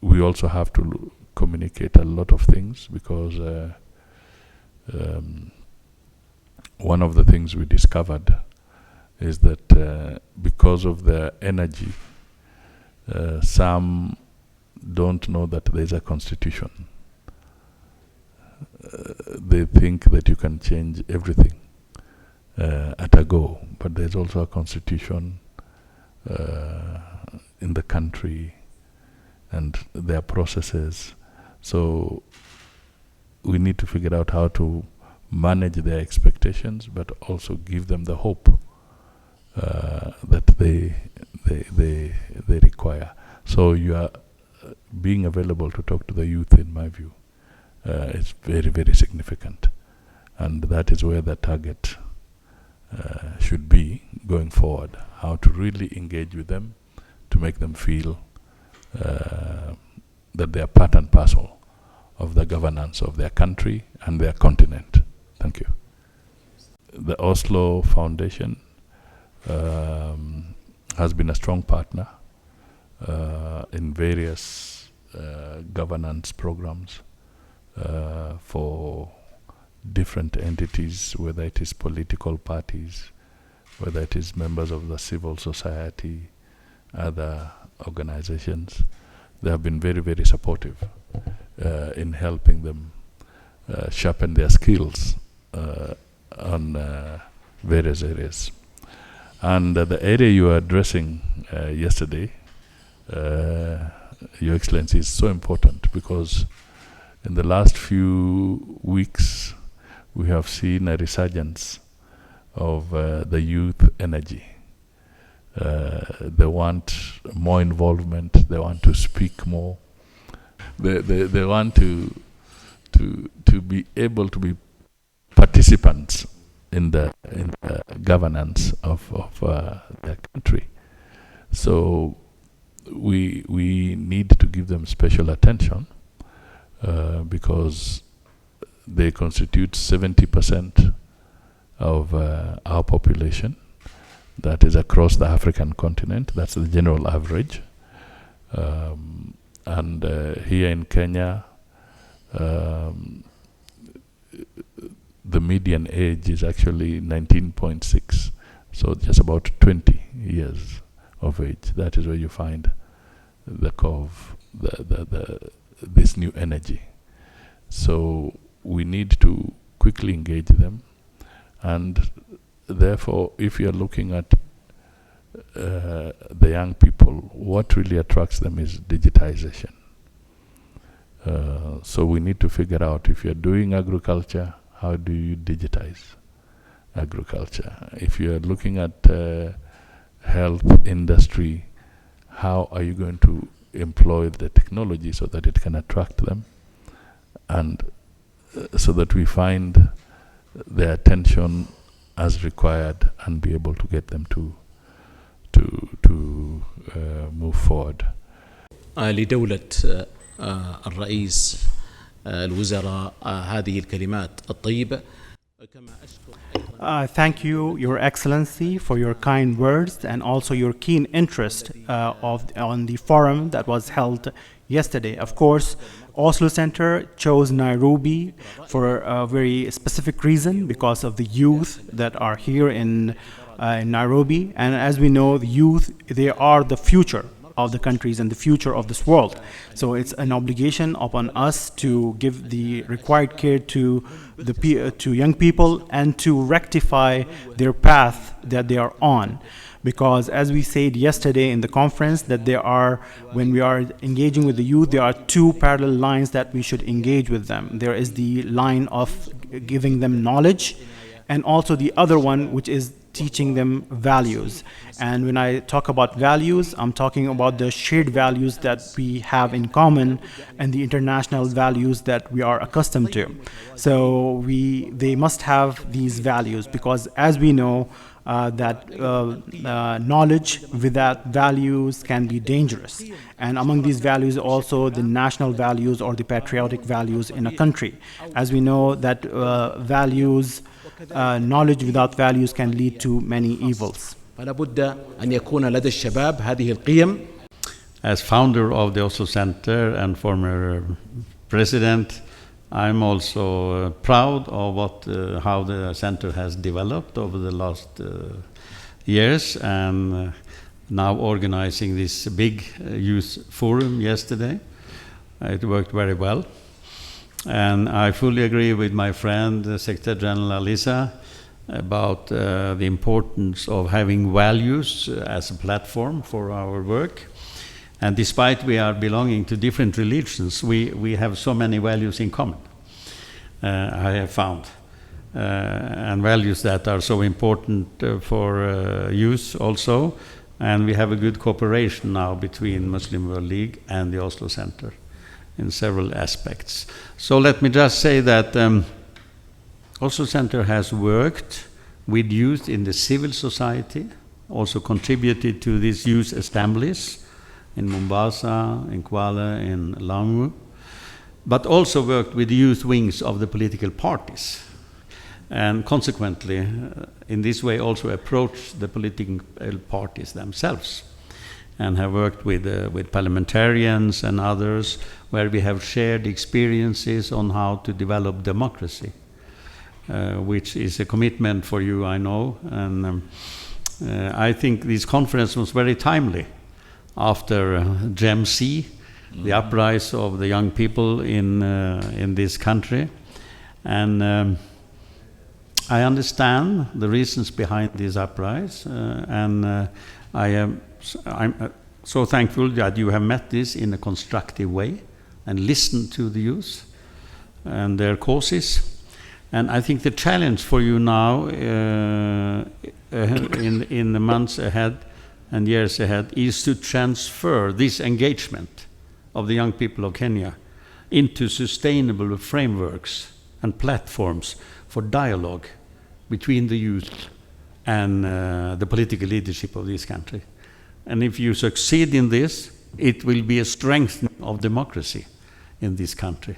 we also have to communicate a lot of things, because one of the things we discovered is that because of their energy, some don't know that there's a constitution. They think that you can change everything at a go, but there's also a constitution in the country, and there are processes. So we need to figure out how to manage their expectations, but also give them the hope that they require. So you are being available to talk to the youth, in my view, is very, very significant, and that is where the target should be going forward. How to really engage with them to make them feel that they are part and parcel of the governance of their country and their continent. Thank you. The OSLO Foundation has been a strong partner in various governance programs for different entities, whether it is political parties, whether it is members of the civil society, other organizations. They have been very, very supportive in helping them sharpen their skills on various areas. And the area you were addressing yesterday, Your Excellency, is so important, because in the last few weeks we have seen a resurgence of the youth energy. They want more involvement, they want to speak more, they want to be able to be participants in the governance of their country. So we need to give them special attention because they constitute 70% of our population. That is across the African continent. That's the general average. And here in Kenya, the median age is actually 19.6, so just about 20 years of age. That is where you find the curve, this new energy. So we need to quickly engage them, and therefore, if you are looking at the young people, what really attracts them is digitization. So we need to figure out, if you're doing agriculture, how do you digitize agriculture? If you're looking at health industry, how are you going to employ the technology so that it can attract them, and so that we find their attention as required and be able to get them to move forward. لدولة الرئيس الوزراء هذه الكلمات الطيبة. Thank you, Your Excellency, for your kind words and also your keen interest on the forum that was held yesterday. Of course, Oslo Center chose Nairobi for a very specific reason, because of the youth that are here in Nairobi. And as we know, the youth, they are the future of the countries and the future of this world. So it's an obligation upon us to give the required care to young people and to rectify their path that they are on. Because as we said yesterday in the conference, that when we are engaging with the youth, there are two parallel lines that we should engage with them. There is the line of giving them knowledge, and also the other one, which is teaching them values. And when I talk about values, I'm talking about the shared values that we have in common and the international values that we are accustomed to. So they must have these values, because as we know, that knowledge without values can be dangerous. And among these values also the national values or the patriotic values in a country. As we know that knowledge without values can lead to many evils. فلا بد أن يكون لدى الشباب هذه القيم. as founder of the Oslo Center and former president, I'm also proud of how the center has developed over the last years, and now organizing this big youth forum yesterday. It worked very well. And I fully agree with my friend, Secretary General Alisa, about the importance of having values as a platform for our work. And despite we are belonging to different religions, we have so many values in common, I have found. And values that are so important for youth also. And we have a good cooperation now between Muslim World League and the Oslo Center in several aspects. So let me just say that Oslo Center has worked with youth in the civil society, also contributed to these youth assemblies in Mombasa, in Kuala, in Lamu, but also worked with youth wings of the political parties. And consequently, in this way also approached the political parties themselves, and have worked with parliamentarians and others, where we have shared experiences on how to develop democracy, which is a commitment for you, I know. And I think this conference was very timely after Gem C, the uprising of the young people in this country. And I understand the reasons behind this uprising, and I'm so thankful that you have met this in a constructive way and listened to the youth and their causes. And I think the challenge for you now in the months ahead and years ahead is to transfer this engagement of the young people of Kenya into sustainable frameworks and platforms for dialogue between the youth and the political leadership of this country. And if you succeed in this, it will be a strengthening of democracy in this country.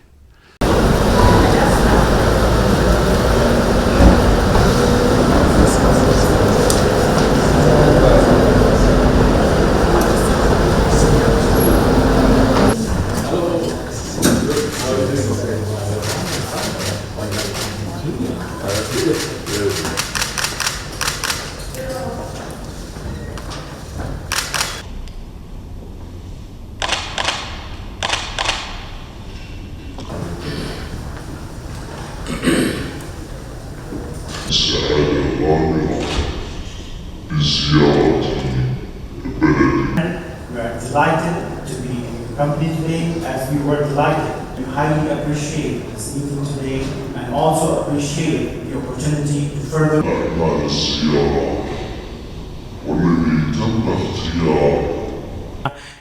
We are delighted to be in your company today, as we were delighted. We highly appreciate this meeting today, and also appreciate the opportunity to further.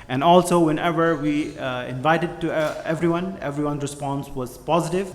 And also, whenever we invited to everyone's response was positive.